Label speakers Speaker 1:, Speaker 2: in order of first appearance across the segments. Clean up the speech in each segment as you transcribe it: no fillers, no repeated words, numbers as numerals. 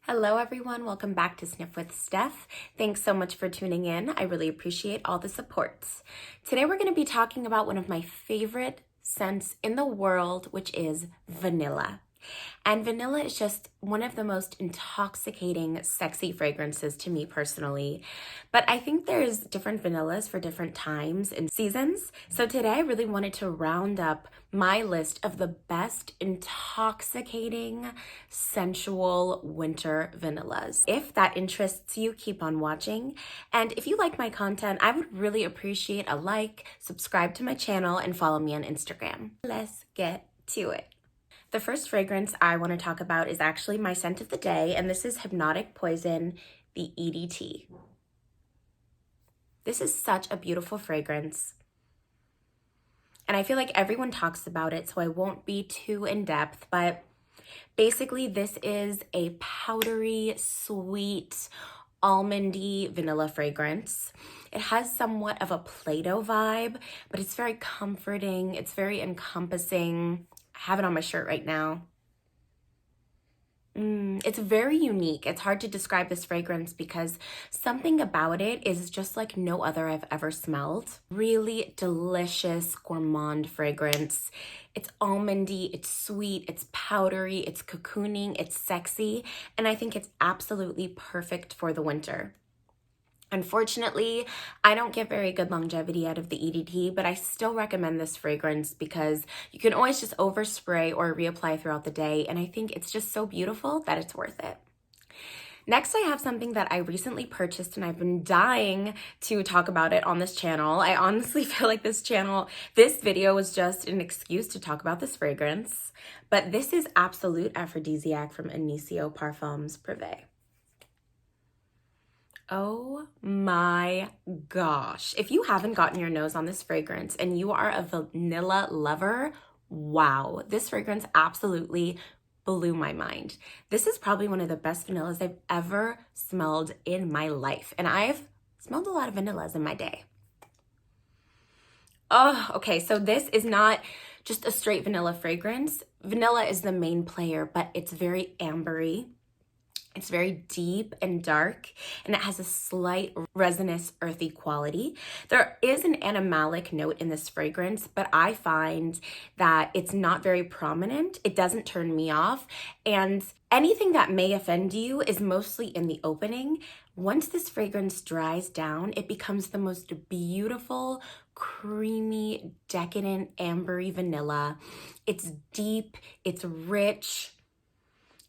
Speaker 1: Hello everyone, welcome back to Sniff with Steph. Thanks so much for tuning in. I really appreciate all the support. Today we're going to be talking about one of my favorite scents in the world, which is vanilla. And vanilla is just one of the most intoxicating, sexy fragrances to me personally. But I think there's different vanillas for different times and seasons. So today I really wanted to round up my list of the best intoxicating, sensual winter vanillas. If that interests you, keep on watching. And if you like my content, I would really appreciate a like, subscribe to my channel, and follow me on Instagram. Let's get to it. The first fragrance I want to talk about is actually my scent of the day, and this is Hypnotic Poison, the EDT. This is such a beautiful fragrance, and I feel like everyone talks about it, so I won't be too in-depth, but basically this is a powdery, sweet, almondy vanilla fragrance. It has somewhat of a Play-Doh vibe, but it's very comforting, it's very encompassing. I have it on my shirt right now. It's very unique. It's hard to describe this fragrance because something about it is just like no other I've ever smelled. Really delicious, gourmand fragrance. It's almondy, it's sweet, it's powdery, it's cocooning, it's sexy, and I think it's absolutely perfect for the winter. Unfortunately, I don't get very good longevity out of the EDT, but I still recommend this fragrance because you can always just overspray or reapply throughout the day, and I think it's just so beautiful that it's worth it. Next, I have something that I recently purchased and I've been dying to talk about it on this channel. I honestly feel like this video was just an excuse to talk about this fragrance, but this is Absolute Aphrodisiac from Initio Parfums Privé. Oh my gosh. If you haven't gotten your nose on this fragrance and you are a vanilla lover, wow, this fragrance absolutely blew my mind. This is probably one of the best vanillas I've ever smelled in my life. And I've smelled a lot of vanillas in my day. Oh, okay, so this is not just a straight vanilla fragrance. Vanilla is the main player, but it's very ambery. It's very deep and dark, and it has a slight resinous, earthy quality. There is an animalic note in this fragrance, but I find that it's not very prominent. It doesn't turn me off, and anything that may offend you is mostly in the opening. Once this fragrance dries down, it becomes the most beautiful, creamy, decadent, ambery vanilla. It's deep, it's rich,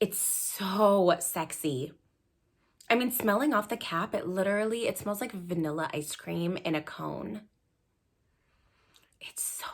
Speaker 1: it's so sexy. I mean, smelling off the cap, it smells like vanilla ice cream in a cone. It's so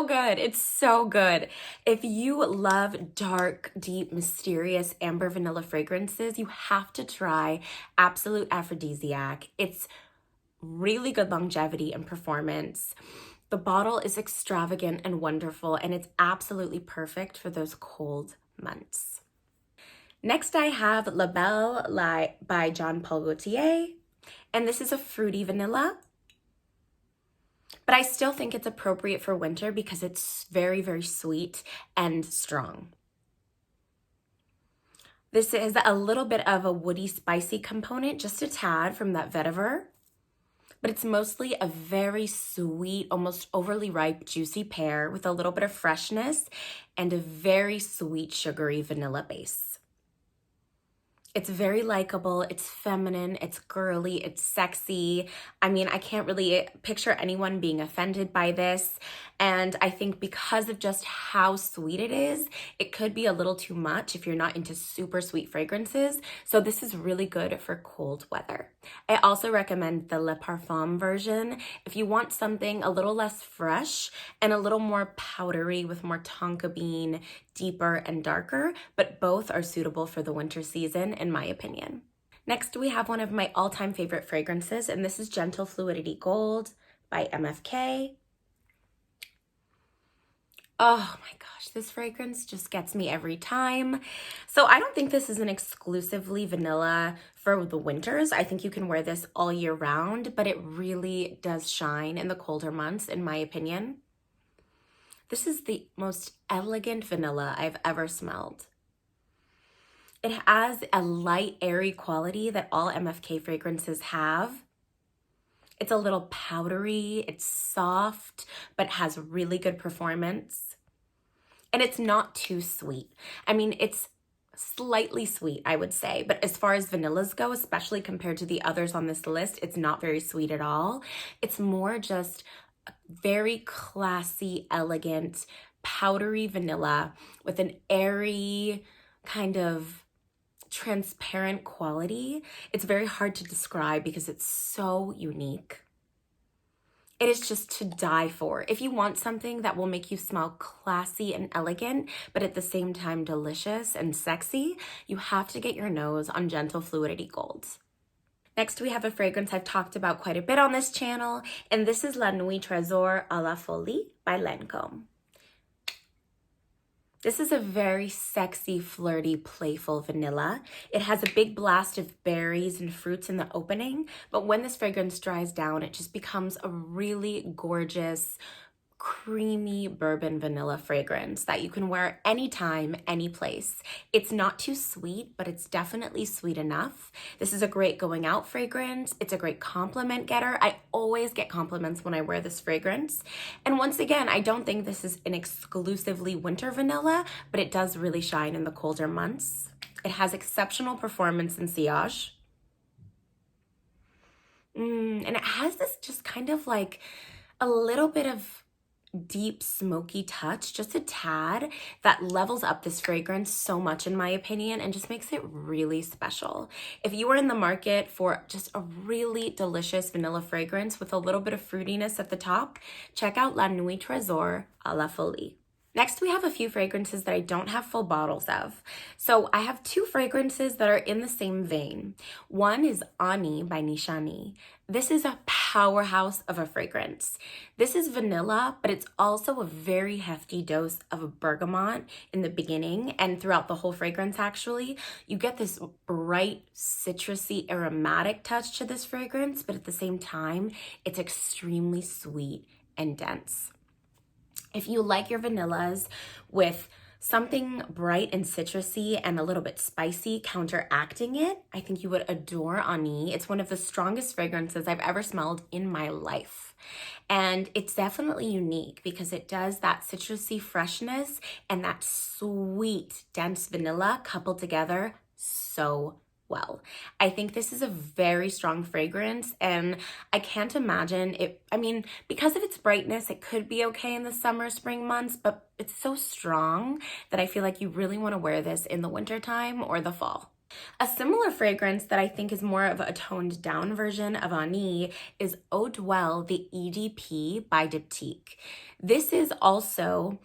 Speaker 1: good. It's so good. If you love dark, deep, mysterious amber vanilla fragrances, you have to try Absolute Aphrodisiac. It's really good longevity and performance. The bottle is extravagant and wonderful, and it's absolutely perfect for those cold months. Next, I have La Belle by Jean Paul Gaultier, and this is a fruity vanilla, but I still think it's appropriate for winter because it's very, very sweet and strong. This is a little bit of a woody, spicy component, just a tad from that vetiver, but it's mostly a very sweet, almost overly ripe, juicy pear with a little bit of freshness and a very sweet, sugary vanilla base. It's very likable, it's feminine, it's girly, it's sexy. I mean, I can't really picture anyone being offended by this. And I think because of just how sweet it is, it could be a little too much if you're not into super sweet fragrances. So this is really good for cold weather. I also recommend the Le Parfum version if you want something a little less fresh and a little more powdery with more tonka bean, deeper and darker, but both are suitable for the winter season, in my opinion. Next, we have one of my all-time favorite fragrances, and this is Gentle Fluidity Gold by MFK. Oh my gosh, this fragrance just gets me every time. So I don't think this is an exclusively vanilla for the winters. I think you can wear this all year round, but it really does shine in the colder months, in my opinion. This is the most elegant vanilla I've ever smelled. It has a light, airy quality that all MFK fragrances have. It's a little powdery, it's soft, but has really good performance. And it's not too sweet. I mean, it's slightly sweet, I would say, but as far as vanillas go, especially compared to the others on this list, it's not very sweet at all. It's more just a very classy, elegant, powdery vanilla with an airy kind of transparent quality. It's very hard to describe because it's so unique. It is just to die for. If you want something that will make you smell classy and elegant, but at the same time delicious and sexy, you have to get your nose on Gentle Fluidity Golds. Next, we have a fragrance I've talked about quite a bit on this channel, and this is La Nuit Trésor à la Folie by Lancôme. This is a very sexy, flirty, playful vanilla. It has a big blast of berries and fruits in the opening, but when this fragrance dries down, it just becomes a really gorgeous, creamy bourbon vanilla fragrance that you can wear anytime, any place. It's not too sweet, but it's definitely sweet enough. This is a great going out fragrance. It's a great compliment getter. I always get compliments when I wear this fragrance. And once again, I don't think this is an exclusively winter vanilla, but it does really shine in the colder months. It has exceptional performance in sillage. And it has this just kind of like a little bit of deep smoky touch, just a tad, that levels up this fragrance so much in my opinion and just makes it really special. If you are in the market for just a really delicious vanilla fragrance with a little bit of fruitiness at the top, check out La Nuit Trésor à la Folie. Next, we have a few fragrances that I don't have full bottles of. So I have two fragrances that are in the same vein. One is Ani by Nishane Ani. This is a powerhouse of a fragrance. This is vanilla, but it's also a very hefty dose of bergamot in the beginning and throughout the whole fragrance actually. You get this bright, citrusy, aromatic touch to this fragrance, but at the same time, it's extremely sweet and dense. If you like your vanillas with something bright and citrusy and a little bit spicy counteracting it, I think you would adore Ani. It's one of the strongest fragrances I've ever smelled in my life. And it's definitely unique because it does that citrusy freshness and that sweet, dense vanilla coupled together so well. I think this is a very strong fragrance and I can't imagine it. I mean, because of its brightness, it could be okay in the summer, spring months, but it's so strong that I feel like you really want to wear this in the wintertime or the fall. A similar fragrance that I think is more of a toned down version of Ani is Eau Duelle, the EDP by Diptyque. This is also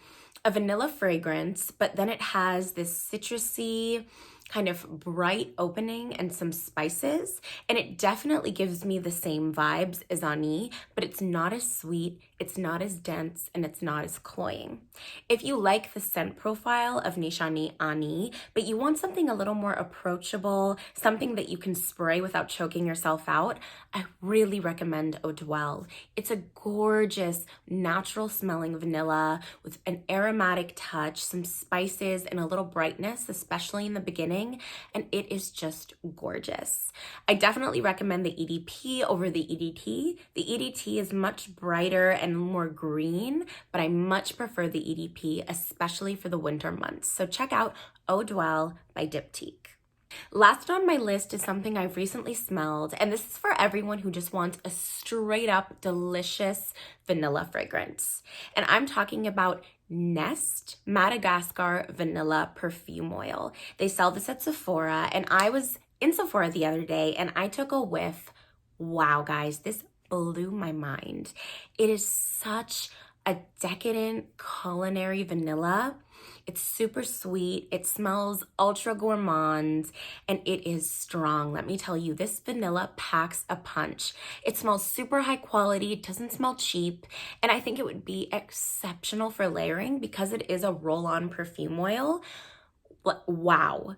Speaker 1: a vanilla fragrance, but then it has this citrusy, kind of bright opening and some spices, and it definitely gives me the same vibes as Ani, but it's not as sweet, it's not as dense, and it's not as cloying. If you like the scent profile of Nishane Ani, but you want something a little more approachable, something that you can spray without choking yourself out, I really recommend Eau Duelle. It's a gorgeous, natural smelling vanilla with an aromatic touch, some spices, and a little brightness, especially in the beginning, and it is just gorgeous. I definitely recommend the EDP over the EDT. The EDT is much brighter and more green, but I much prefer the EDP, especially for the winter months. So check out Eau Duelle by Diptyque. Last on my list is something I've recently smelled, and this is for everyone who just wants a straight up delicious vanilla fragrance. And I'm talking about Nest Madagascar Vanilla Perfume Oil. They sell this at Sephora, and I was in Sephora the other day and I took a whiff. Wow, guys, this blew my mind. It is such a decadent culinary vanilla. It's super sweet, it smells ultra gourmand, and it is strong. Let me tell you, this vanilla packs a punch. It smells super high quality, it doesn't smell cheap, and I think it would be exceptional for layering because it is a roll-on perfume oil. Wow.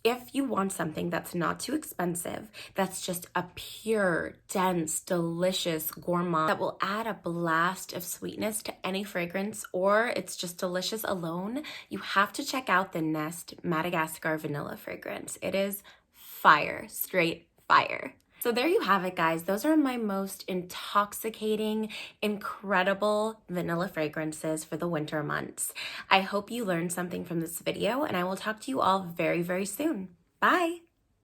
Speaker 1: if you want something that's not too expensive, that's just a pure, dense, delicious gourmand that will add a blast of sweetness to any fragrance, or it's just delicious alone, you have to check out the Nest Madagascar Vanilla fragrance. It is fire, straight fire. So there you have it, guys. Those are my most intoxicating, incredible vanilla fragrances for the winter months. I hope you learned something from this video, and I will talk to you all very, very soon. Bye!